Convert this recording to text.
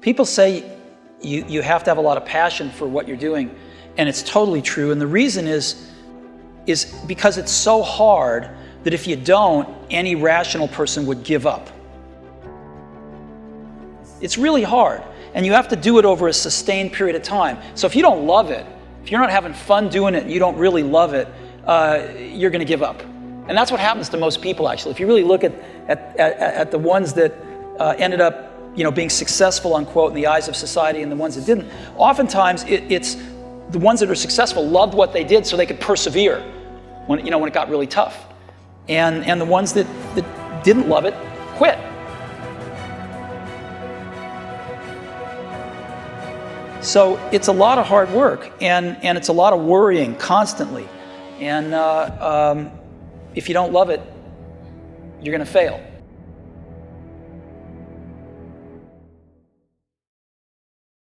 People say you have to have a lot of passion for what you're doing, and it's totally true. And the reason is because it's so hard that if you don't, any rational person would give up. It's really hard, and you have to do it over a sustained period of time. So if you don't love it, if you're not having fun doing it and you don't really love it, you're going to give up. And that's what happens to most people, actually. If you really look at the ones that ended up, being successful, unquote, in the eyes of society, and the ones that didn't, oftentimes it's the ones that are successful loved what they did so they could persevere when it got really tough. And the ones that didn't love it quit. So it's a lot of hard work, and it's a lot of worrying constantly. And if you don't love it, you're going to fail.